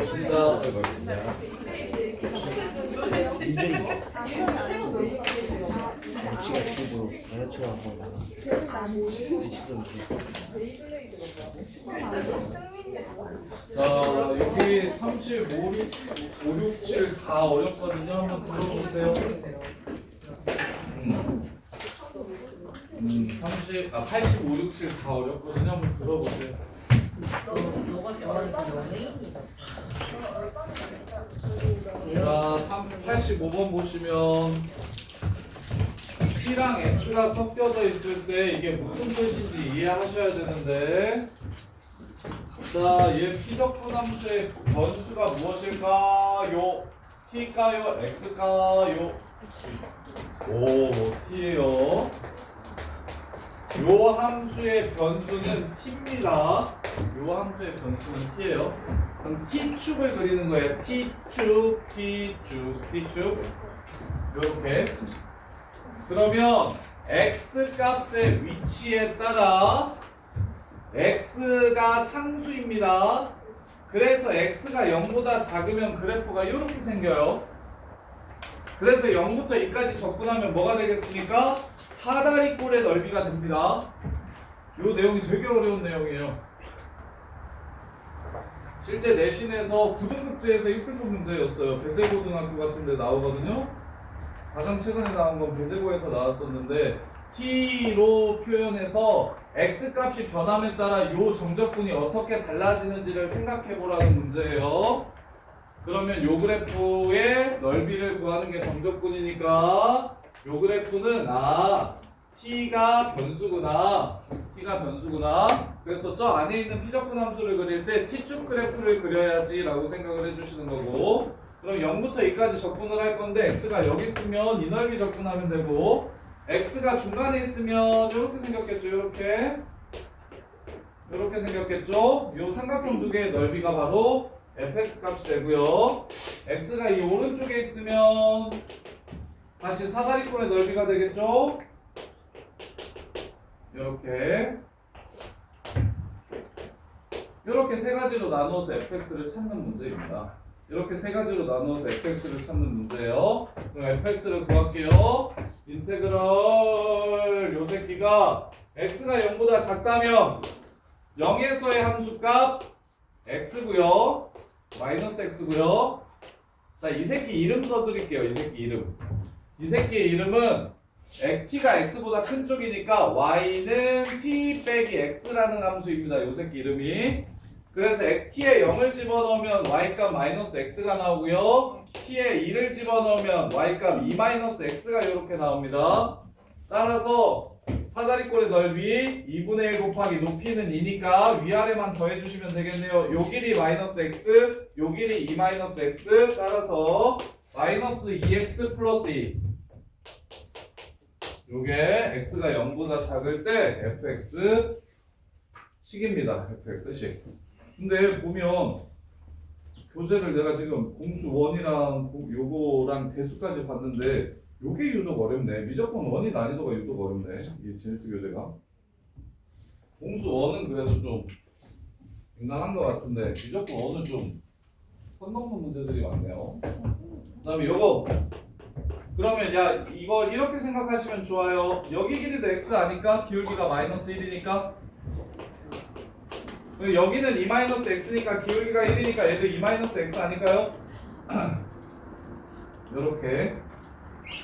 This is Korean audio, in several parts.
시작을 걸리냐. 지가 집으로 여자친구랑 거기 나가 시점 자, 여기 35, 6, 7 다 어렵거든요. 한번 들어보세요. 85, 6, 7 다 어렵거든요. 한번 들어보세요. 자, 85번 보시면 T랑 X가 섞여져 있을 때 이게 무슨 뜻인지 이해하셔야 되는데, 자, 얘 피적분함수의 변수가 무엇일까요? T일까요? X일까요? 오, T예요. 요 함수의 변수는 T입니다. 요 함수의 변수는 T예요. 그럼 T축을 그리는 거예요. T축, T축, T축. 요렇게. 그러면 X 값의 위치에 따라 X가 상수입니다. 그래서 X가 0보다 작으면 그래프가 이렇게 생겨요. 그래서 0부터 2까지 접근하면 뭐가 되겠습니까? 사다리꼴의 넓이가 됩니다. 이 내용이 되게 어려운 내용이에요. 실제 내신에서 9등급제에서 1등급 문제였어요. 배세고등학교 같은 데 나오거든요. 가장 최근에 나온 건 배세고에서 나왔었는데, T로 표현해서 X값이 변함에 따라 이 정적분이 어떻게 달라지는지를 생각해 보라는 문제예요. 그러면 이 그래프의 넓이를 구하는 게 정적분이니까 이 그래프는 T가 변수구나. T가 변수구나. 그래서 저 안에 있는 피적분 함수를 그릴 때 T축 그래프를 그려야지 라고 생각을 해주시는 거고, 그럼 0부터 2까지 적분을 할 건데 X가 여기 있으면 이 넓이 적분하면 되고, X가 중간에 있으면 이렇게 생겼겠죠. 이렇게 생겼겠죠. 이 삼각형 두 개의 넓이가 바로 fx 값이 되고요. X가 이 오른쪽에 있으면 다시 사다리꼴의 넓이가 되겠죠. 이렇게 세 가지로 나누어서 fx를 찾는 문제입니다. 이렇게 세 가지로 나누어서 fx를 찾는 문제예요. 그럼 fx를 구할게요. 인테그럴 요 새끼가 x가 0보다 작다면 0에서의 함수값 x고요. 마이너스 x고요. 자, 이 새끼 이름 써드릴게요. 이 새끼 이름. 이 새끼의 이름은 t가 x보다 큰 쪽이니까 y는 t 빼기 x라는 함수입니다. 요 새끼 이름이. 그래서 t에 0을 집어넣으면 y값 마이너스 x가 나오고요. t에 2를 집어넣으면 y값 2 마이너스 x가 이렇게 나옵니다. 따라서 사다리꼴의 넓이 2분의 1 곱하기 높이는 2니까 위아래만 더해주시면 되겠네요. 요 길이 마이너스 x, 요 길이 2 마이너스 x. 따라서 마이너스 2x 플러스 2. 요게 x가 0보다 작을 때 fx 식입니다. fx 식. 근데 보면 교재를 내가 지금 공수 1이랑 요거랑 대수까지 봤는데 요게 유독 어렵네. 미적분 1이 난이도가 유독 어렵네. 이 제네트 교재가. 공수 1은 그래도 좀 인간한 것 같은데 미적분 1은 좀 선 넘는 문제들이 많네요. 그 다음에 요거. 그러면 야 이거 이렇게 생각하시면 좋아요. 여기 길이도 x 아니까 기울기가 마이너스 1이니까 여기는 2 마이너스 x니까 기울기가 1이니까 얘도 2 마이너스 x 아닐까요? 요렇게.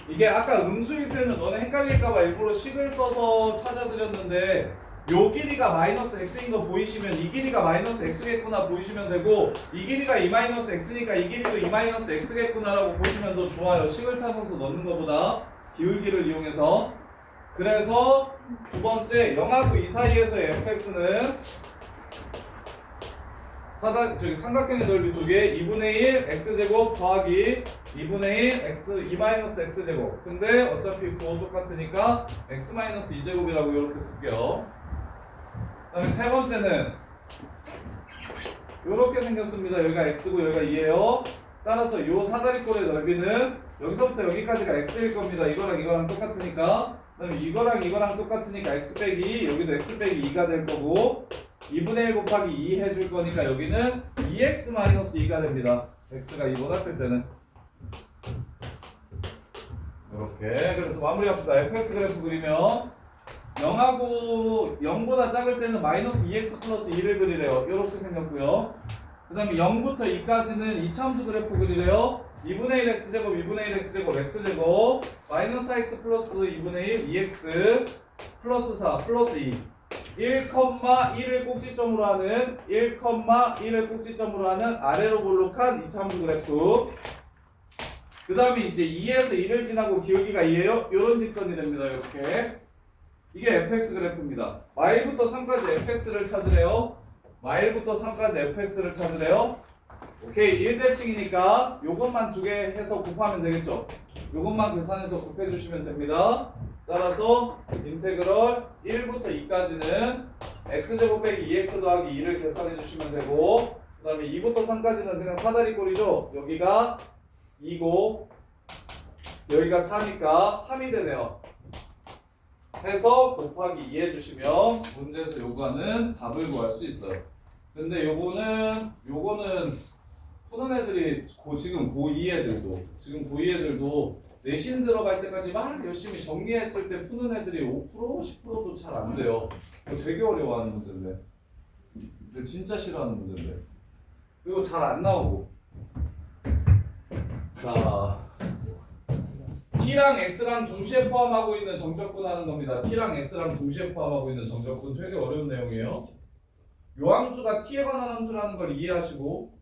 이게 아까 음수일 때는 너네 헷갈릴까봐 일부러 식을 써서 찾아드렸는데 요 길이가 마이너스 x인 거 보이시면 이 길이가 마이너스 x겠구나 보이시면 되고, 이 길이가 2 마이너스 x니까 이 길이도 2 마이너스 x겠구나 라고 보시면 더 좋아요. 식을 찾아서 넣는 것보다 기울기를 이용해서. 그래서 두 번째 0하고 2 사이에서의 fx는 삼각형의 넓이 두 개 2분의 1 x제곱 더하기 2분의 1 x 2 마이너스 x제곱. 근데 어차피 부호 똑같으니까 x 마이너스 2제곱이라고 이렇게 쓸게요. 그 다음에 세 번째는 이렇게 생겼습니다. 여기가 x고 여기가 2예요. 따라서 요 사다리꼴의 넓이는 여기서부터 여기까지가 x일 겁니다. 이거랑 똑같으니까. 그 다음에 이거랑 똑같으니까 x 빼기 여기도 x 빼기 2가 될 거고, 2분의 1 곱하기 2 해줄 거니까 여기는 2x-2가 됩니다. x가 2보다 클 때는. 이렇게. 그래서 마무리합시다. fx 그래프 그리면 0보다 작을 때는 마이너스 2x 플러스 2를 그리래요. 이렇게 생겼고요. 그 다음에 0부터 2까지는 이차함수 그래프 그리래요. 2분의 1 x제곱, 2분의 1 x제곱, x제곱, 마이너스 x 플러스 2분의 1, 2x, 플러스 4, 플러스 2. 1,1을 꼭지점으로 하는 1,1을 꼭지점으로 하는 아래로 볼록한 이차함수 그래프. 그 다음에 이제 2에서 1을 지나고 기울기가 2예요. 요런 직선이 됩니다. 이렇게. 이게 fx 그래프입니다. 마일부터 3까지 fx를 찾으래요. 마일부터 3까지 fx를 찾으래요. 오케이. 1대칭이니까 요것만 두 개 해서 곱하면 되겠죠. 요것만 계산해서 곱해주시면 됩니다. 따라서 인테그럴 1부터 2까지는 x제곱 빼기 2x 더하기 2를 계산해 주시면 되고, 그 다음에 2부터 3까지는 그냥 사다리꼴이죠. 여기가 2고 여기가 4니까 3이 되네요. 해서 곱하기 2 해주시면 문제에서 요구하는 답을 구할 수 있어요. 근데 요거는 푸는 애들이 지금 고2 애들도 내신 들어갈 때까지 막 열심히 정리했을 때 푸는 애들이 5% 10%도 잘 안 돼요. 되게 어려워하는 문제인데, 근데 진짜 싫어하는 문제인데, 그리고 잘 안 나오고. 자, t랑 x랑 동시에 포함하고 있는 정적분 하는 겁니다. t랑 x랑 동시에 포함하고 있는 정적분 되게 어려운 내용이에요. 요 함수가 t에 관한 함수라는 걸 이해하시고,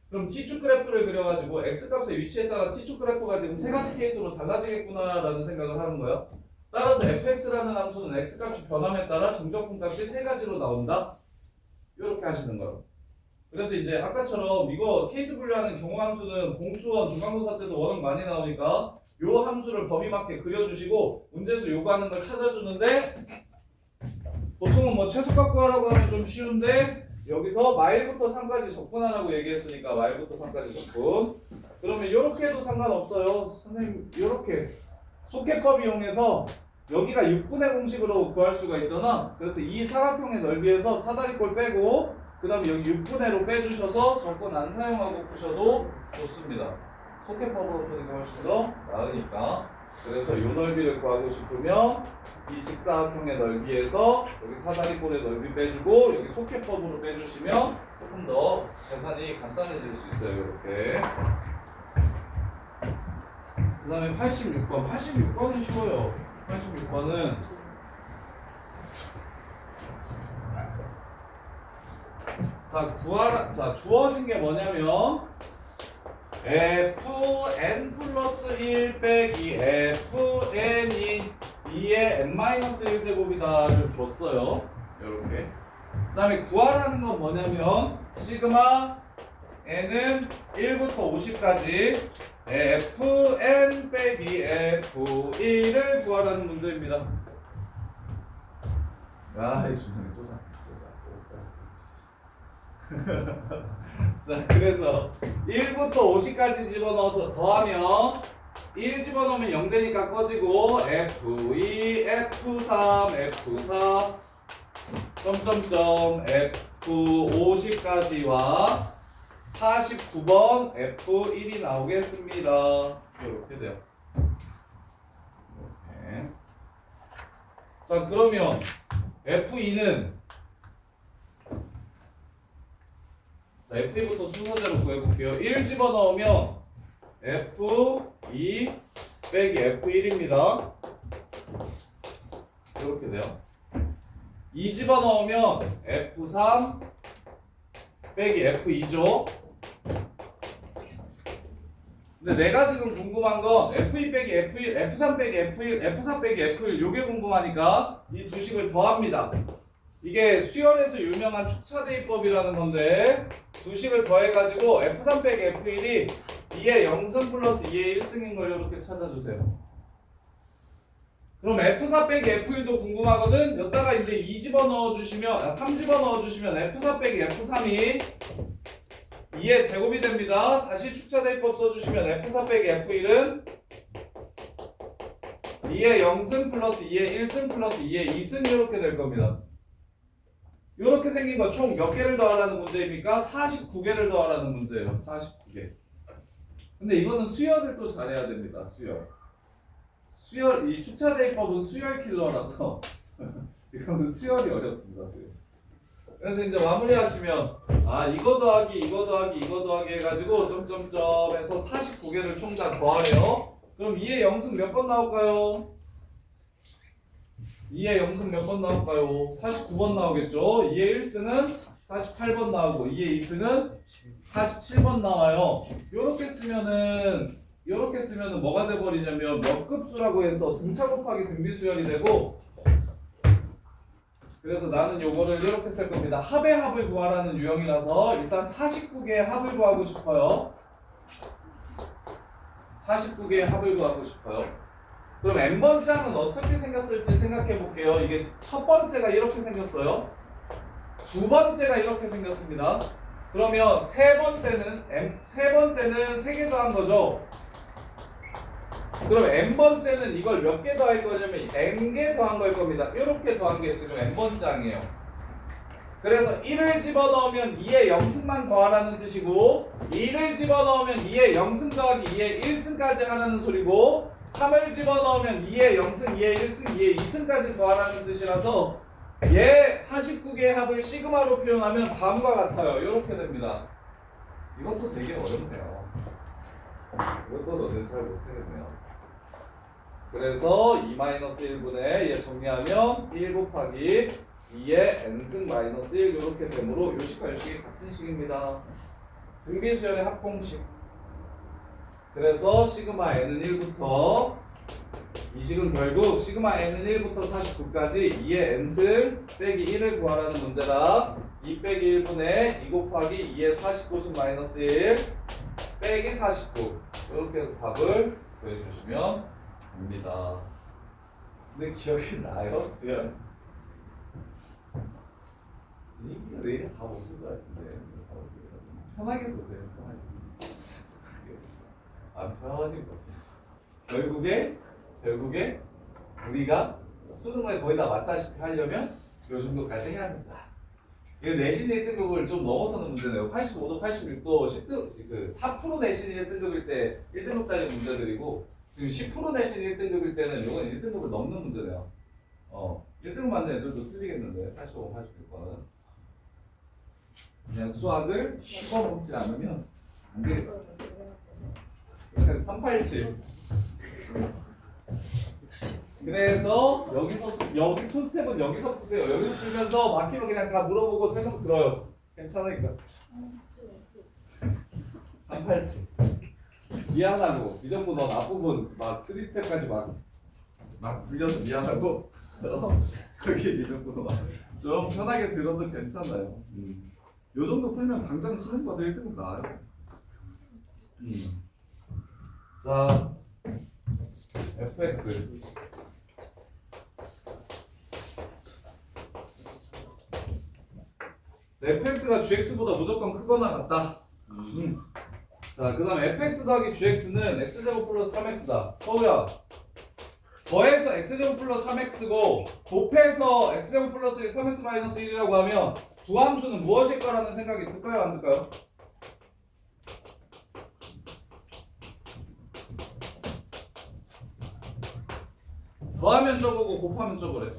그럼 t축 그래프를 그려가지고 x값의 위치에 따라 t축 그래프가 지금 세 가지 케이스로 달라지겠구나라는 생각을 하는 거예요. 따라서 fx라는 함수는 x값이 변함에 따라 정적분 값이 세 가지로 나온다. 이렇게 하시는 거예요. 그래서 이제 아까처럼 이거 케이스 분류하는 경우 함수는 공수원, 중간고사 때도 워낙 많이 나오니까 요 함수를 범위 맞게 그려주시고 문제에서 요구하는 걸 찾아주는데, 보통은 뭐 최소값 구하라고 하면 좀 쉬운데 여기서 마일부터 3까지 적분하라고 얘기했으니까 마일부터 3까지 적분. 그러면 요렇게 해도 상관없어요. 선생님 요렇게 속개법 이용해서 여기가 6분의 공식으로 구할 수가 있잖아. 그래서 이 사각형의 넓이에서 사다리꼴 빼고 그 다음에 여기 6분의로 빼주셔서 적분 안 사용하고 푸셔도 좋습니다. 속개법으로 푸는 게 훨씬 더 나으니까. 그래서 이 넓이를 구하고 싶으면 이 직사각형의 넓이에서 여기 사다리꼴의 넓이 빼주고 여기 속개법으로 빼주시면 조금 더 계산이 간단해질 수 있어요. 이렇게. 그 다음에 86번. 86번은 쉬워요. 86번은 자, 주어진 게 뭐냐면 fn 플러스 1 빼기 fn이 2의 n-1제곱이다를 줬어요. 이렇게. 그 다음에 구하라는 건 뭐냐면 시그마 n은 1부터 50까지 fn 빼기 f1을 구하라는 문제입니다. 야, 이 주선이 또 사. 자, 그래서 1부터 50까지 집어넣어서 더하면 1 집어넣으면 0 되니까 꺼지고 F2, F3, F4 점점점 F50까지와 49번 F1이 나오겠습니다. 이렇게 돼요. 이렇게. 자, 그러면 F2는 자, F2부터 순서대로 구해볼게요. 1 집어넣으면 F2 빼기 F1입니다. 이렇게 돼요. 2 집어넣으면 F3 빼기 F2죠. 근데 내가 지금 궁금한 건 F2 빼기 F1, F3 빼기 F1, F4 빼기 F1 요게 궁금하니까 이 두 식을 더합니다. 이게 수열에서 유명한 축차대입법이라는 건데 두 식을 더해가지고 F3 빼기 F1이 2의 0승 플러스 2의 1승인 걸 이렇게 찾아주세요. 그럼 F4 빼기 F1도 궁금하거든? 여기다가 이제 2 집어넣어주시면 3 집어넣어주시면 F4 빼기 F3이 2의 제곱이 됩니다. 다시 축차대입법 써주시면 F4 빼기 F1은 2의 0승 플러스 2의 1승 플러스 2의 2승 이렇게 될 겁니다. 이렇게 생긴 거 총 몇 개를 더하라는 문제입니까? 49개를 더하라는 문제예요. 49개. 근데 이거는 수열을 또 잘해야 됩니다. 수열, 이 축차대입법은 수열 킬러라서 이거는 수열이 어렵습니다. 수열. 그래서 이제 마무리하시면 이거 더하기 이거 더하기 이거 더하기 해가지고 점점점에서 49개를 총 다 더하래요. 그럼 2의 영승 몇 번 나올까요? 2의 영승 몇 번 나올까요? 49번 나오겠죠. 2의 1승은 48번 나오고 2의 2승은 47번 나와요. 요렇게 쓰면은 뭐가 돼버리냐면 몇 급수라고 해서 등차 곱하기 등비수열이 되고, 그래서 나는 요거를 이렇게 쓸 겁니다. 합의 합을 구하라는 유형이라서 일단 49개의 합을 구하고 싶어요. 49개의 합을 구하고 싶어요. 그럼 n번장은 어떻게 생겼을지 생각해 볼게요. 이게 첫 번째가 이렇게 생겼어요. 두 번째가 이렇게 생겼습니다. 그러면 세 번째는 3개 더한 거죠. 그럼 n번째는 이걸 몇 개 더할 거냐면 n개 더한 걸 겁니다. 이렇게 더한 게 지금 n번장이에요. 그래서 1을 집어넣으면 2의 영승만 더하라는 뜻이고, 2를 집어넣으면 2의 영승 더하기 2의 1승까지 하라는 소리고, 3을 집어넣으면 2의 영승, 2의 1승, 2의 2승까지 더하라는 뜻이라서 얘 49개의 합을 시그마로 표현하면 다음과 같아요. 이렇게 됩니다. 이것도 되게 어렵네요. 이것도 너네 잘 못하겠네요. 그래서 2-1분의 얘 정리하면 1 곱하기 2의 n승 마이너스 1 이렇게 되므로 요식과 요식이 같은 식입니다. 등비수열의 합공식. 그래서 시그마 n은 1부터 이 식은 결국 시그마 n은 1부터 49까지 2의 n승 빼기 1을 구하라는 문제라 2 빼기 1분의 2 곱하기 2의 49승 마이너스 1 빼기 49 이렇게 해서 답을 구해주시면 됩니다. 근데 기억이 나요? 수열? 이게 내일 다 없을 것 같은데 편하게 보세요. 편하게 보세요. 결국에 우리가 수능을 거의 다 맞다시피 하려면 이 정도까지 해야 된다. 이거 내신 1등급을 좀 넘어서는 문제네요. 85도, 86도 4% 내신 1등급일 때 1등급짜리 문제들이고, 지금 10% 내신 1등급일 때는 이건 1등급을 넘는 문제네요. 1등급 맞는 애들도 틀리겠는데 85, 86번은 그냥 수학을 씹어먹지 않으면 안 되겠어. 387. 그래서 여기 투 스텝은 여기서 푸세요. 여기서 풀면서 막히면 그냥 다 물어보고 설명 들어요. 괜찮으니까. 387. 미안하고 미정부 넌 앞부분 막 3스텝까지 막 불려서 미안하고 거기 미정부 좀 편하게 들어도 괜찮아요. 요 정도 풀면 당장 수능 봐도 1등급 나와요. 자, fx fx가 gx보다 무조건 크거나 같다. 자, 그 다음 fx 더하기 gx는 x제곱 플러스 3x다. 서우야, 더해서 x제곱 플러스 3x고 곱해서 x제곱 플러스 1, 3x 마이너스 1이라고 하면 두 함수는 무엇일 거라는 생각이 들까요? 안 들까요? 더하면 저거고 곱하면 저거래.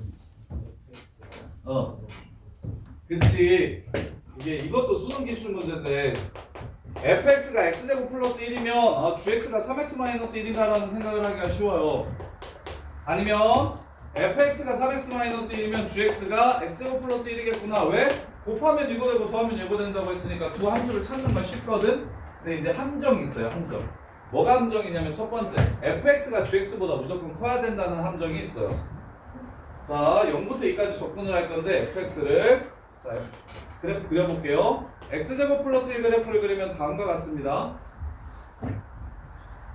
그치. 이것도 수능 기출 문제인데 fx가 x제곱 플러스 1이면 gx가 3x 마이너스 1이다라는 생각을 하기가 쉬워요. 아니면 fx가 3x 마이너스 1이면 gx가 x제곱 플러스 1이겠구나. 왜? 곱하면 이거 되고 더하면 이거 된다고 했으니까 두 함수를 찾는 건 쉽거든. 근데 이제 함정이 있어요. 함정. 뭐가 함정이냐면 첫 번째, fx가 gx보다 무조건 커야 된다는 함정이 있어요. 자, 0부터 2까지 접근을 할 건데 fx를 자, 그래프 그려볼게요. x제곱 플러스 1 그래프를 그리면 다음과 같습니다.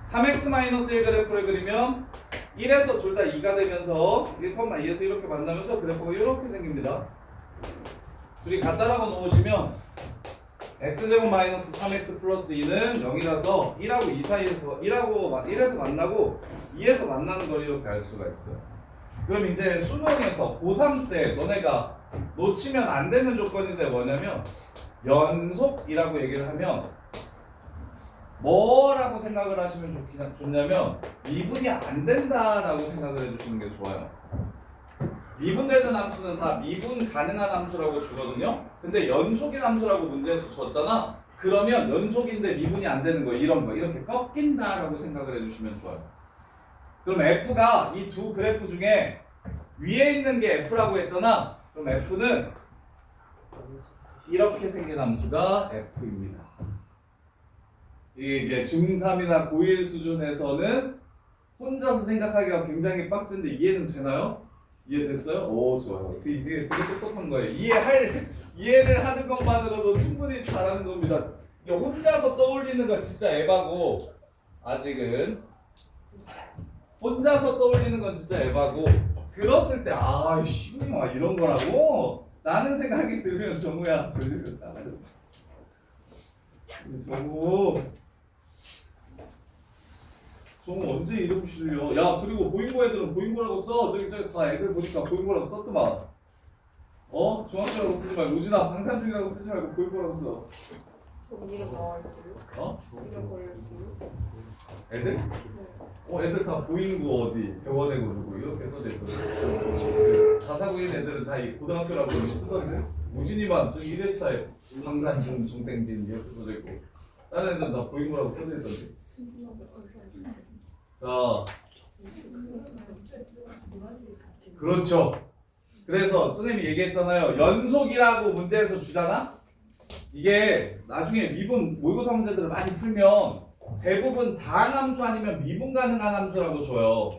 3x 마이너스 1 그래프를 그리면 1에서 둘 다 2가 되면서 1,2에서 이렇게 만나면서 그래프가 이렇게 생깁니다. 둘이 갖다라고 놓으시면 x제곱 마이너스 3x 플러스 2는 0이라서 1하고 2 사이에서 1에서 만나고 2에서 만나는 걸 이렇게 알 수가 있어요. 그럼 이제 수능에서 고3 때 너네가 놓치면 안 되는 조건인데 뭐냐면 연속이라고 얘기를 하면 뭐라고 생각을 하시면 좋냐면 미분이 안 된다라고 생각을 해주시는 게 좋아요. 미분되는 함수는 다 미분 가능한 함수라고 주거든요. 근데 연속인 함수라고 문제에서 줬잖아. 그러면 연속인데 미분이 안 되는 거 이런 거 이렇게 꺾인다라고 생각을 해주시면 좋아요. 그럼 F가 이 두 그래프 중에 위에 있는 게 F라고 했잖아. 그럼 F는 이렇게 생긴 함수가 F입니다. 이게 중3이나 고1 수준에서는 혼자서 생각하기가 굉장히 빡센데 이해는 되나요? 이해됐어요? 오, 좋아요. 이게 되게 똑똑한 거예요. 이해를 하는 것만으로도 충분히 잘하는 겁니다. 이게 혼자서 떠올리는 건 진짜 에바고, 아직은. 혼자서 떠올리는 건 진짜 에바고, 들었을 때, 아이씨, 이런 거라고? 라는 생각이 들면, 정우야, 졸리면 나가자. 정우 언제 이름 실려? 야, 그리고 보잉고 애들은 보잉고라고 써. 저기 다 애들 보니까 보잉고라고 썼더만. 중학교라고 쓰지 말고 우진아 방산중이라고 쓰지 말고 보잉고라고 써. 이름 뭐였어요? 이름 뭐였어요? 애들? 애들 다 보잉고 어디 병원에고 누구 이렇게 써져 있거든. 자사고인 애들은 다 이 고등학교라고 이렇게 쓰거든. 우진이만 저기 1회차에 방산중 정땡진 이렇게 써져 있고 다른 애들은 다 보잉고라고 써져 있던데. 자, 그렇죠. 그래서 선생님이 얘기했잖아요. 연속이라고 문제에서 주잖아? 이게 나중에 미분 모의고사 문제들을 많이 풀면 대부분 다항함수 아니면 미분 가능한 함수라고 줘요.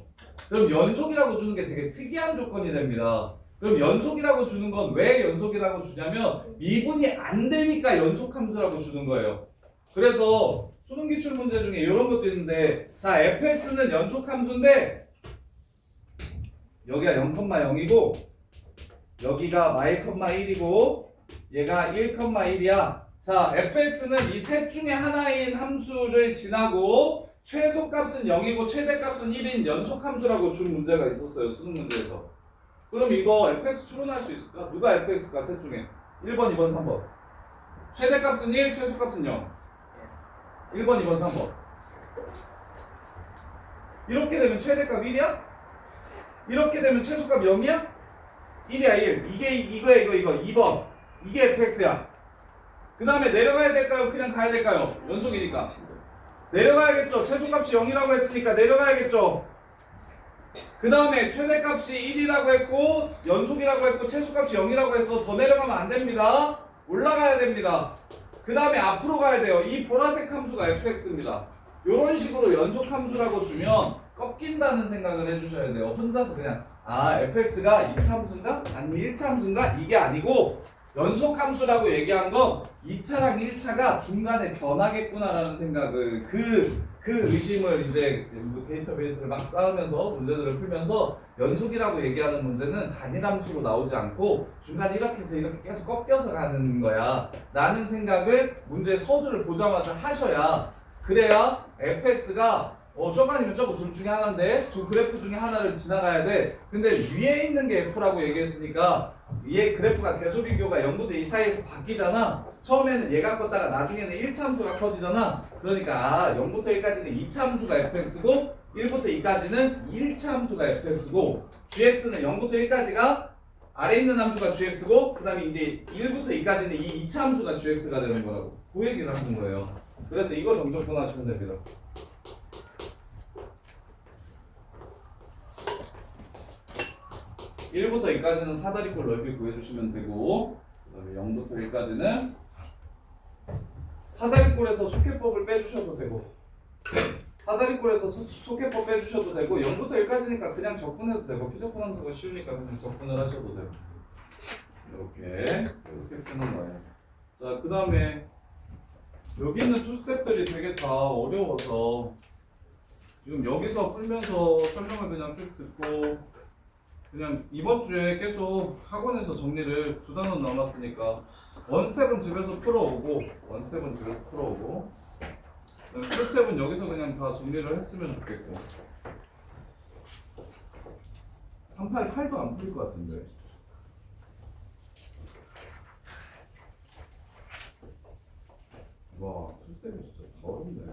그럼 연속이라고 주는 게 되게 특이한 조건이 됩니다. 그럼 연속이라고 주는 건 왜 연속이라고 주냐면 미분이 안 되니까 연속함수라고 주는 거예요. 그래서 수능 기출 문제 중에 이런 것도 있는데, 자, fx는 연속함수인데 여기가 0,0이고 여기가 -1이고 얘가 1,1이야. 자, fx는 이 셋 중에 하나인 함수를 지나고 최소값은 0이고 최대값은 1인 연속함수라고 준 문제가 있었어요, 수능 문제에서. 그럼 이거 fx 추론할 수 있을까? 누가 fx일까? 셋 중에 1번, 2번, 3번. 최대값은 1, 최소값은 0. 1번, 2번, 3번. 이렇게 되면 최대값 1이야? 이렇게 되면 최소값 0이야? 1이야 1. 이거 2번. 이게 fx야. 그 다음에 내려가야 될까요? 그냥 가야 될까요? 연속이니까 내려가야겠죠. 최소값이 0이라고 했으니까 내려가야겠죠. 그 다음에 최대값이 1이라고 했고 연속이라고 했고 최소값이 0이라고 해서 더 내려가면 안 됩니다. 올라가야 됩니다. 그 다음에 앞으로 가야 돼요. 이 보라색 함수가 fx입니다. 이런 식으로 연속 함수라고 주면 꺾인다는 생각을 해주셔야 돼요. 혼자서 그냥 fx가 2차 함수인가? 아니면 1차 함수인가? 이게 아니고 연속 함수라고 얘기한 건 2차랑 1차가 중간에 변하겠구나라는 생각을 그 의심을 이제 데이터베이스를 막 쌓으면서 문제들을 풀면서 연속이라고 얘기하는 문제는 단일함수로 나오지 않고 중간에 이렇게 해서 이렇게 계속 꺾여서 가는 거야 라는 생각을 문제 서두를 보자마자 하셔야, 그래야 fx가 저거 아니면 저거 둘 중에 하나인데 두 그래프 중에 하나를 지나가야 돼. 근데 위에 있는 게 f라고 얘기했으니까 위에 그래프가 대소비교가 0부터 2 사이에서 바뀌잖아. 처음에는 얘가 컸다가 나중에는 1차 함수가 커지잖아. 그러니까 0부터 1까지는 2차 함수가 fx고 1부터 2까지는 1차 함수가 fx고 gx는 0부터 1까지가 아래 있는 함수가 gx고 그 다음에 이제 1부터 2까지는 이 2차 함수가 gx가 되는 거라고 그 얘기를 하는 거예요. 그래서 이거 정적분 하시면 됩니다. 1부터 2까지는 사다리꼴 넓이 구해주시면 되고 그 다음에 0부터 1까지는 사다리꼴에서 속해법을 빼주셔도 되고 사다리꼴에서 속해법 빼주셔도 되고 0부터 1까지니까 그냥 적분해도 되고 피적분 함수가 쉬우니까 그냥 적분을 하셔도 되고 이렇게 푸는 거예요. 자, 그 다음에 여기 있는 투스텝들이 되게 다 어려워서 지금 여기서 풀면서 설명을 그냥 쭉 듣고 그냥 이번 주에 계속 학원에서 정리를 2단원 남았으니까 원스텝은 집에서 풀어오고 투스텝은 여기서 그냥 다 정리를 했으면 좋겠고 388도 안 풀릴 것 같은데 와, 투스텝이 진짜 다 어렵네.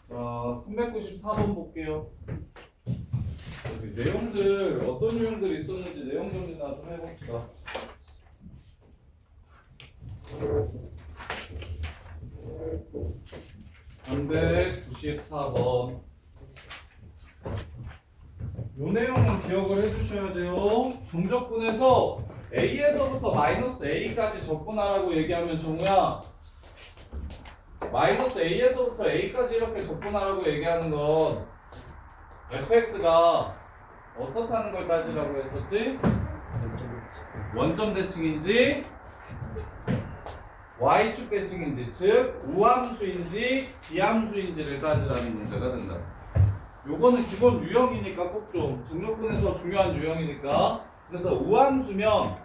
자, 394번 볼게요. 여기 내용들, 어떤 유형들이 있었는지 내용 정리나 좀 해봅시다. (394번) 요 내용은 기억을 해주셔야 돼요. 정적분에서 A에서부터 마이너스 A까지 접근하라고 얘기하면 정우야, 마이너스 A에서부터 A까지 이렇게 접근하라고 얘기하는 건 fx가 어떻다는 걸 따지라고 했었지? 원점 대칭인지 y축 대칭인지, 즉 우함수인지 비함수인지를 따지라는 문제가 된다. 요거는 기본 유형이니까 꼭 좀 정적분에서 중요한 유형이니까. 그래서 우함수면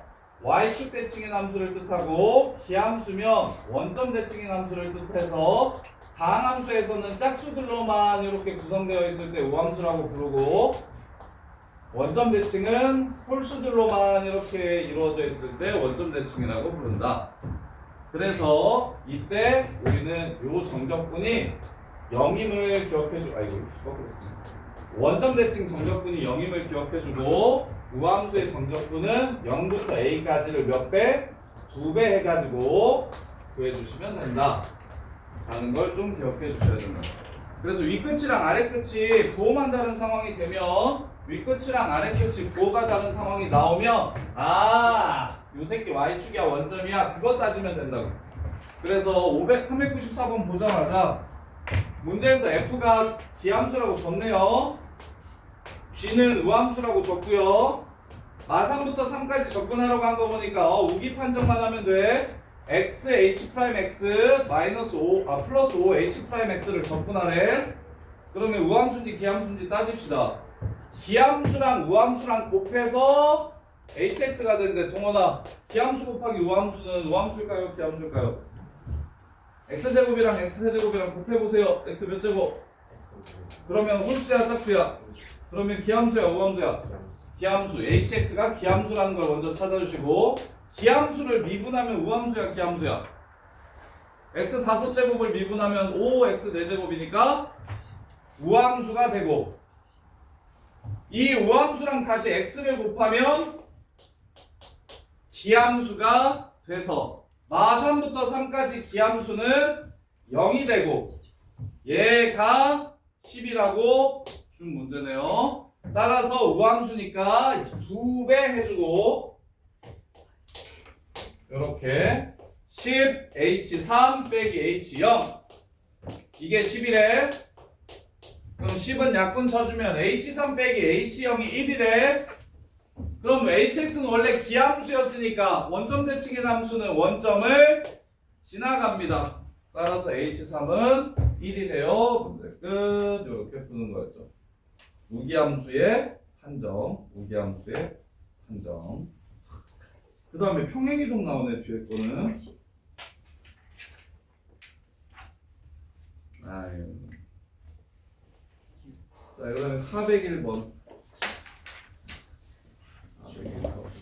y축 대칭인 함수를 뜻하고 비함수면 원점 대칭인 함수를 뜻해서 다항함수에서는 짝수들로만 이렇게 구성되어 있을 때 우함수라고 부르고, 원점 대칭은 홀수들로만 이렇게 이루어져 있을 때 원점 대칭이라고 부른다. 그래서 이때 우리는 요 정적분이 0임을 기억해주고, 원점 대칭 정적분이 0임을 기억해주고, 우함수의 정적분은 0부터 a까지를 몇 배? 2배 해가지고 구해주시면 된다 라는 걸 좀 기억해 주셔야 됩니다. 그래서 윗끝이랑 아래끝이 부호만 다른 상황이 되면, 윗끝이랑 아래끝이 부호가 다른 상황이 나오면, 아, 요 새끼 y축이야 원점이야, 그거 따지면 된다고. 그래서 394번 보자마자 문제에서 f가 비함수라고 줬네요. g는 우함수라고 줬고요. 마삼부터 3까지 접근하라고 한 거 보니까 우기 판정만 하면 돼. x h 프라임 x 마이너스 5 플러스 5 h 프라임 x를 접근하래. 그러면 우함수인지 기함수인지 따집시다. 기함수랑 우함수랑 곱해서 hx가 된대. 동원아, 기함수 곱하기 우함수는 우함수일까요 기함수일까요? x제곱이랑 x세제곱이랑 곱해보세요. x 몇 제곱? 그러면 홀수야 짝수야? 그러면 기함수야 우함수야? 기함수. hx가 기함수라는 걸 먼저 찾아주시고, 기함수를 미분하면 우함수야 기함수야? x 5제곱을 미분하면 5x 4제곱이니까 우함수가 되고, 이 우함수랑 다시 x를 곱하면 기함수가 돼서 마3부터 3까지 기함수는 0이 되고 얘가 10이라고 준 문제네요. 따라서 우함수니까 2배 해주고, 이렇게 10h3 빼기 h0 이게 10이래. 그럼 10은 약분 쳐주면 h3 빼기 h0이 1이래. 그럼 hx는 원래 기함수였으니까 원점 대칭인 함수는 원점을 지나갑니다. 따라서 h3은 1이 돼요. 문제 끝. 이렇게 푸는 거였죠. 우기함수의 판정, 우기함수의 판정. 그 다음에 평행이동 나오네, 뒤에 거는. 아유. 자, 그 다음에 401번. 401번.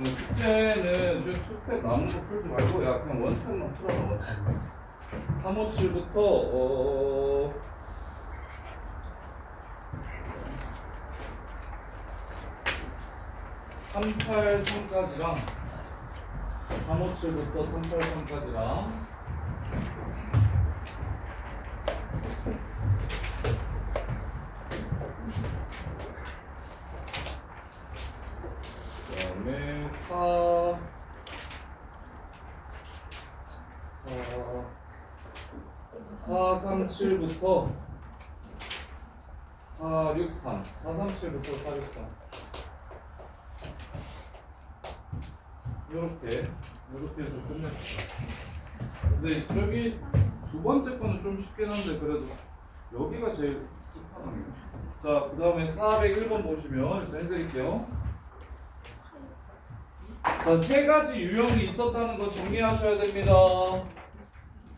숙제는 좀 투스텝 남은 거 풀지 말고, 야, 그냥 원스텝만 풀어라, 원스텝. 357부터 383까지랑 357부터 383까지랑 그다음에 4, 3, 437부터 463 437부터 463 요렇게 해서 끝냈어. 근데 저기 두 번째 거는 좀 쉽긴 한데 그래도 여기가 제일 끝판왕이에요. 자, 그 다음에 401번 보시면 일단 해드릴게요. 자, 세 가지 유형이 있었다는 거 정리하셔야 됩니다.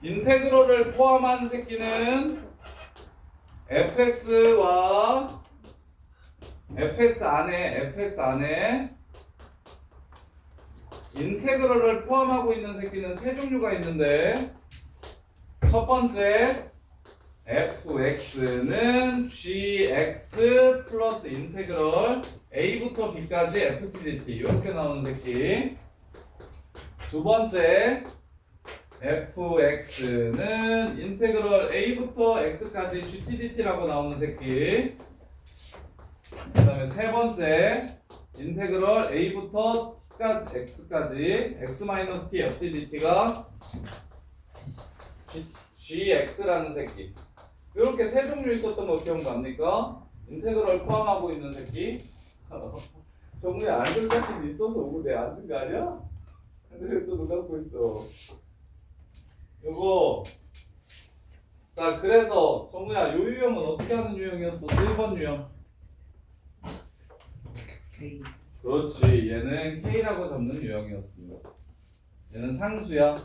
인테그럴을 포함한 새끼는 fx와 fx 안에 인테그럴을 포함하고 있는 새끼는 세 종류가 있는데, 첫 번째 fx는 gx 플러스 인테그럴 a부터 b까지 ftdt 이렇게 나오는 새끼. 두 번째 fx는 인테그럴 a부터 x까지 gtdt라고 나오는 새끼. 그 다음에 세 번째 인테그럴 a부터 t까지 x까지 x-t ftdt가 gx라는 새끼. 이렇게 세 종류 있었던 거 기억납니까? 인테그럴 포함하고 있는 새끼. 정말 앉을 자신 있어서 오고 내 앉은 거 아니야? 근데 또 눈 감고 있어. 요거. 자, 그래서 정우야, 요 유형은 어떻게 하는 유형이었어? 1번 유형. K. 그렇지. 얘는 K라고 잡는 유형이었습니다. 얘는 상수야.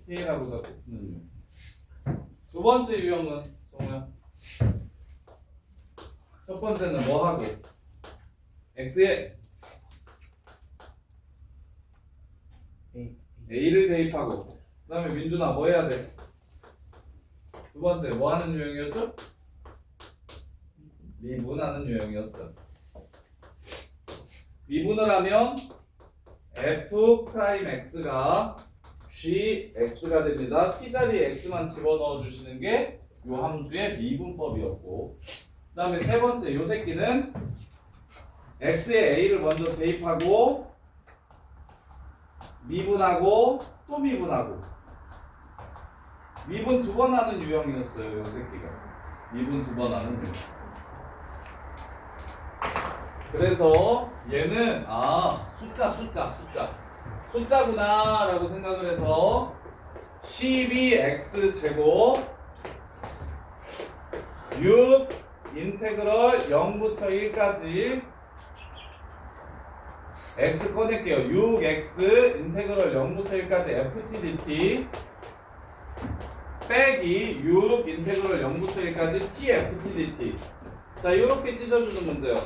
K라고 잡는 유형. 두 번째 유형은 정우야. 첫 번째는 뭐 하고? X에 A를 대입하고. 그 다음에 민준아 뭐 해야 돼? 두 번째 뭐 하는 유형이었죠? 미분하는 유형이었어. 미분을 하면 f'x가 gx가 됩니다. t자리에 x만 집어넣어 주시는 게 요 함수의 미분법이었고, 그 다음에 세 번째 요 새끼는 x에 a를 먼저 대입하고 미분하고 또 미분하고, 미분 두 번 하는 유형이었어요. 요 새끼가 미분 두 번 하는 유형. 그래서 얘는 숫자구나 라고 생각을 해서 12x제곱 6 인테그럴 0부터 1까지 x 꺼낼게요. 6x 인테그럴 0부터 1까지 ftdt 빼기 6 인테그럴 0부터 1까지 tftdt. 자, 이렇게 찢어주는 문제요.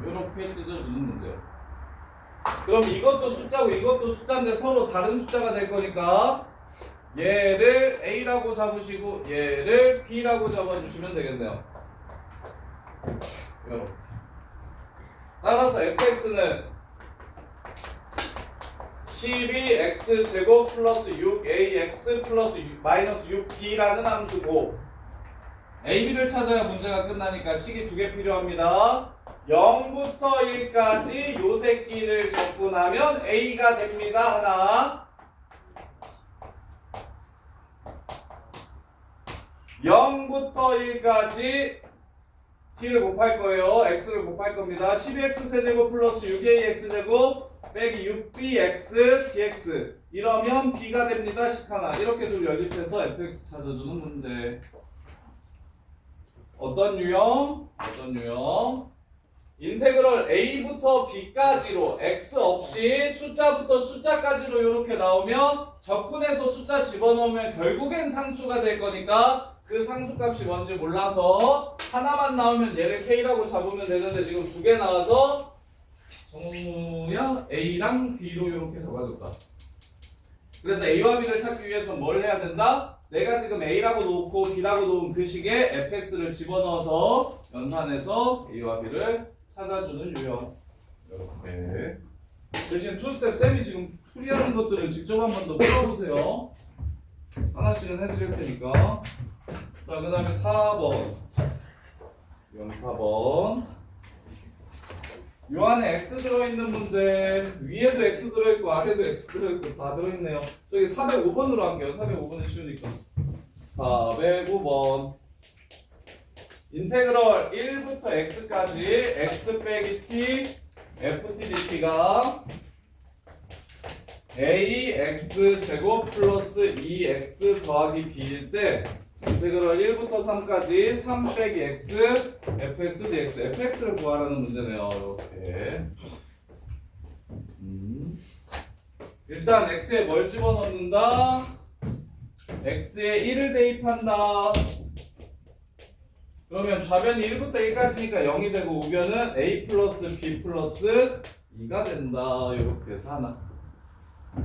이렇게 찢어주는 문제요. 그럼 이것도 숫자고 이것도 숫자인데 서로 다른 숫자가 될 거니까 얘를 a라고 잡으시고 얘를 b라고 잡아주시면 되겠네요. 이렇게. 따라서 fx는 12x제곱 플러스 6ax 플러스 마이너스 6b라는 함수고, ab를 찾아야 문제가 끝나니까 식이 두 개 필요합니다. 0부터 1까지 요 새끼를 적분하면 a가 됩니다. 하나. 0부터 1까지 t를 곱할 거예요. x를 곱할 겁니다. 12x 세제곱 플러스 6ax제곱 빼기 6bx dx 이러면 b가 됩니다. 식 하나. 이렇게 둘 연립해서 fx 찾아주는 문제. 어떤 유형? 인테그럴 a부터 b까지로 x 없이 숫자부터 숫자까지로 이렇게 나오면 적분해서 숫자 집어넣으면 결국엔 상수가 될 거니까 그 상수값이 뭔지 몰라서 하나만 나오면 얘를 k라고 잡으면 되는데 지금 두 개 나와서 정우야 a랑 b로 이렇게 적어줬다. 그래서 a와 b를 찾기 위해서 뭘 해야 된다? 내가 지금 a라고 놓고 b라고 놓은 그 식에 fx를 집어넣어서 연산해서 a와 b를 찾아주는 유형. 이렇게. 대신 투스텝 쌤이 지금 풀이하는 것들은 직접 한 번 더 풀어보세요. 하나씩은 해드릴 테니까. 자, 그 다음에 4번. 유형 4번. 요 안에 x 들어있는 문제. 위에도 x 들어있고 아래도 x 들어있고 다 들어있네요. 저기 405번으로 할게요. 405번은 쉬우니까. 405번. 인테그럴 1부터 x까지 x 빼기 t ft dt가 ax 제곱 플러스 2x 더하기 b일 때 인테그럴 1부터 3까지 3 빼기 x fx dx fx를 구하라는 문제네요. 이렇게 일단 x에 뭘 집어넣는다? x에 1을 대입한다. 그러면 좌변이 1부터 1까지니까 0이 되고 우변은 a 플러스 b 플러스 2가 된다. 이렇게 해서 하나. 그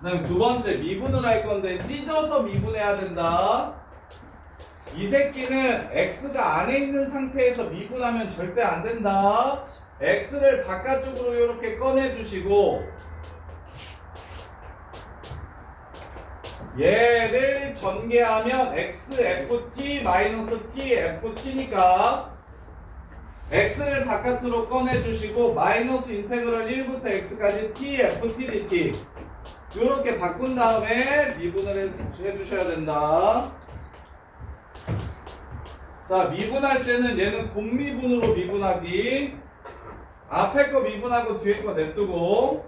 다음에 두 번째 미분을 할 건데 찢어서 미분해야 된다. 이 새끼는 x가 안에 있는 상태에서 미분하면 절대 안 된다. x를 바깥쪽으로 이렇게 꺼내주시고 얘를 전개하면 xft tft니까 x를 바깥으로 꺼내주시고 마이너스 인테그럴 1부터 x까지 tft dt 이렇게 바꾼 다음에 미분을 해주셔야 된다. 자, 미분할 때는 얘는 곱미분으로 미분하기. 앞에 거 미분하고 뒤에 거 냅두고,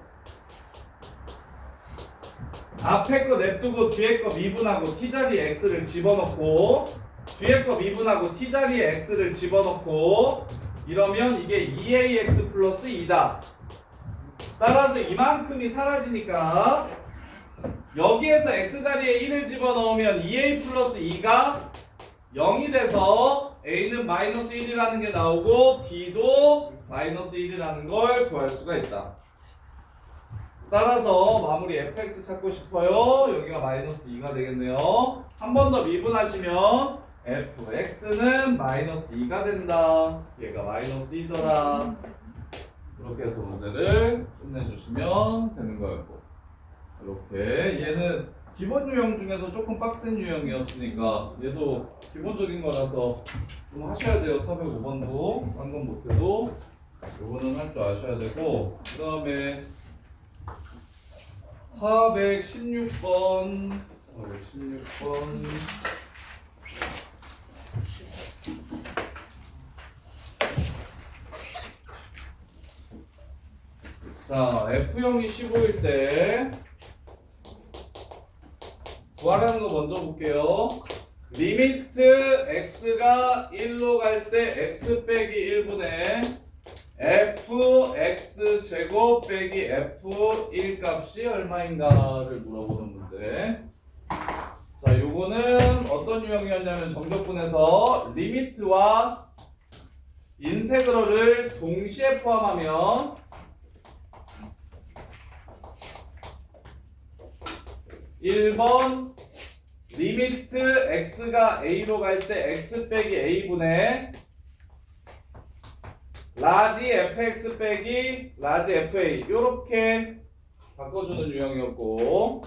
앞에 거 냅두고 뒤에 거 미분하고 t자리에 x를 집어넣고, 뒤에 거 미분하고 t자리에 x를 집어넣고, 이러면 이게 2ax 플러스 2다. 따라서 이만큼이 사라지니까 여기에서 x자리에 1을 집어넣으면 2a 플러스 2가 0이 돼서 a는 마이너스 1이라는 게 나오고 b도 마이너스 1이라는 걸 구할 수가 있다. 따라서 마무리 fx 찾고 싶어요. 여기가 마이너스 2가 되겠네요. 한 번 더 미분하시면 fx는 마이너스 2가 된다. 얘가 마이너스 2더라. 이렇게 해서 문제를 끝내주시면 되는 거였고, 이렇게 얘는 기본 유형 중에서 조금 빡센 유형이었으니까 얘도 기본적인 거라서 좀 하셔야 돼요. 405번도 딴 건 못해도 요거는 할 줄 아셔야 되고, 그 다음에 416번 자, F형이 15일 때 구하라는 거 먼저 볼게요. 리미트 x가 1로 갈 때 x 빼기 1분의 fx 제곱 빼기 f1 값이 얼마인가를 물어보는 문제. 자, 요거는 어떤 유형이었냐면 정적분에서 리미트와 인테그럴을 동시에 포함하면 1번 리미트 x가 a로 갈 때 x 빼기 a분의 라지 fx 빼기 라지 fa 요렇게 바꿔주는 유형이었고,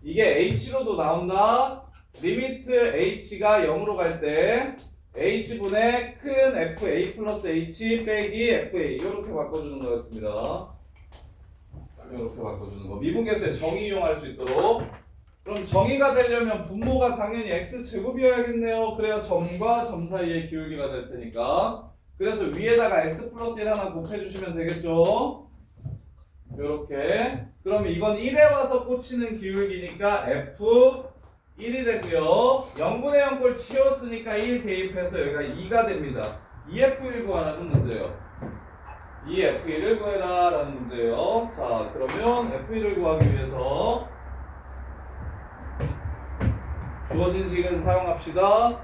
이게 h로도 나온다. 리미트 h가 0으로 갈 때 h분의 큰 fa 플러스 h 빼기 fa 요렇게 바꿔주는 거였습니다. 이렇게 바꿔주는 거. 미분계수에 정의 이용할 수 있도록. 그럼 정의가 되려면 분모가 당연히 x제곱이어야겠네요. 그래야 점과 점 사이의 기울기가 될 테니까. 그래서 위에다가 x 플러스 1 하나 곱해주시면 되겠죠. 요렇게. 그럼 이건 1에 와서 꽂히는 기울기니까 f1이 되고요. 0분의 0꼴 치웠으니까 1 대입해서 여기가 2가 됩니다. 2f1 구하라는 문제예요. 이 F1을 구해라 라는 문제예요. 자, 그러면 F1을 구하기 위해서 주어진 식을 사용합시다.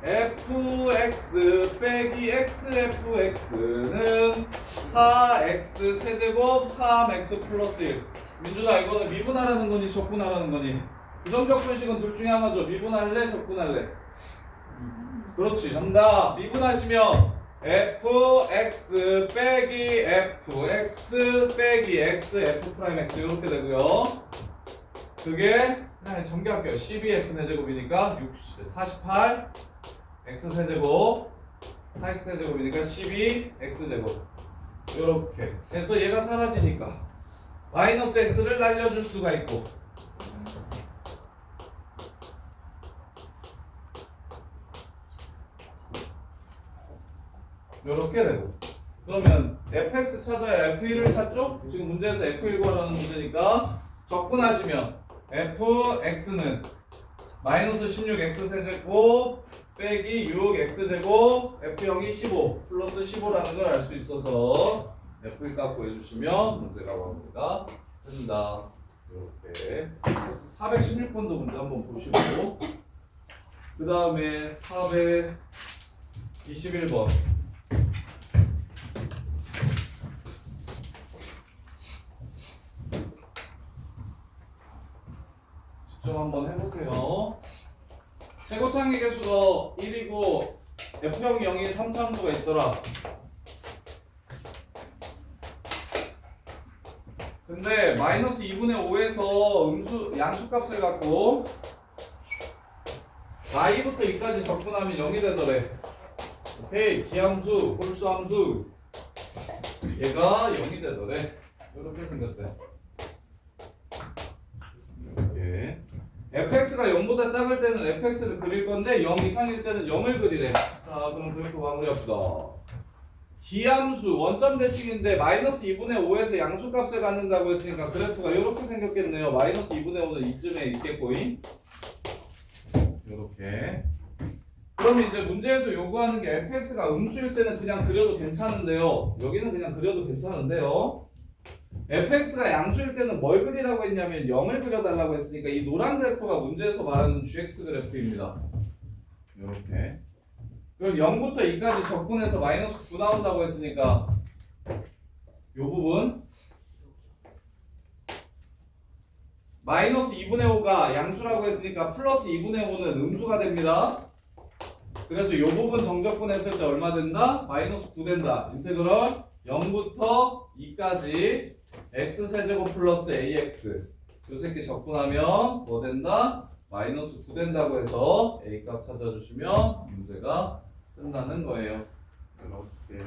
fx 빼기 xfx는 4x 세제곱 3x 플러스 1. 민준아, 이거는 미분하라는 거니 적분하라는 거니? 부정적분식은 둘 중에 하나죠. 미분할래 적분할래? 그렇지, 정답. 미분하시면 fx 빼기 fx 빼기 x f 프라임 x 이렇게 되고요. 그게 그냥 전개할게요. 12x 세제곱이니까 48 x 세제곱 4x 세제곱이니까 12x 제곱 이렇게 해서 얘가 사라지니까 마이너스 x를 날려줄 수가 있고, 요렇게 되고. 그러면 fx 찾아야 f1을 찾죠? 지금 문제에서 f1 구하라는 문제니까 적분하시면 fx는 마이너스 16x 세제곱 빼기 6x제곱 f0이 15 플러스 15라는 걸 알 수 있어서 f1 값 구해주시면 문제가 나옵니다. 됩니다. 이렇게 416번도 문제 한번 보시고 그 다음에 421번 직접 한번 해보세요. 최고창의 개수가 1이고 F형이 0인 3차함수가 있더라. 근데 마이너스 2분의 5에서 양수값을 갖고 i부터 2까지 적분하면 0이 되더래. 오케이, 기함수, 홀수함수 얘가 0이 되더래. 이렇게 생겼대. 이렇게 fx가 0보다 작을 때는 fx를 그릴 건데 0 이상일 때는 0을 그리래. 자, 그럼 그래프 마무리합시다. 기함수 원점 대칭인데 마이너스 2분의 5에서 양수값을 갖는다고 했으니까 그래프가 이렇게 생겼겠네요. 마이너스 2분의 5는 이쯤에 있겠고잉. 이렇게. 그럼 이제 문제에서 요구하는 게 fx가 음수일 때는 그냥 그려도 괜찮은데요. 여기는 그냥 그려도 괜찮은데요. fx가 양수일 때는 뭘 그리라고 했냐면 0을 그려달라고 했으니까 이 노란 그래프가 문제에서 말하는 gx 그래프입니다. 이렇게. 그럼 0부터 2까지 적분해서 마이너스 9 나온다고 했으니까 요 부분 마이너스 2분의 5가 양수라고 했으니까 플러스 2분의 5는 음수가 됩니다. 그래서 요 부분 정적분했을 때 얼마 된다? 마이너스 9 된다. 인테그럴 0부터 2까지 x세제곱 플러스 ax 요 새끼 적분하면 뭐 된다? 마이너스 9 된다고 해서 a 값 찾아주시면 문제가 끝나는 거예요. 이렇게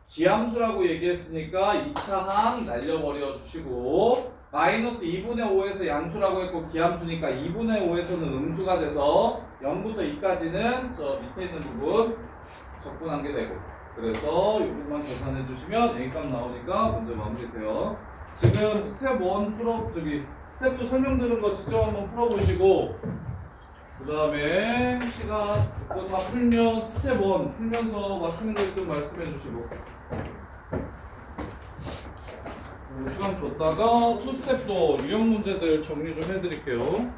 기함수라고 얘기했으니까 2차항 날려버려 주시고 마이너스 2분의 5에서 양수라고 했고 기함수니까 2분의 5에서는 음수가 돼서 0부터 2까지는 저 밑에 있는 부분 적분한 게 되고 그래서 이 부분만 계산해 주시면 A값 나오니까 문제 마무리돼요. 지금 스텝 1 스텝 2 설명 들은 거 직접 한번 풀어보시고 그 다음에 시간 그거 다 풀면 스텝 1 풀면서 막히는 거 있으면 말씀해 주시고 시간 줬다가 2스텝도 유형 문제들 정리 좀 해드릴게요.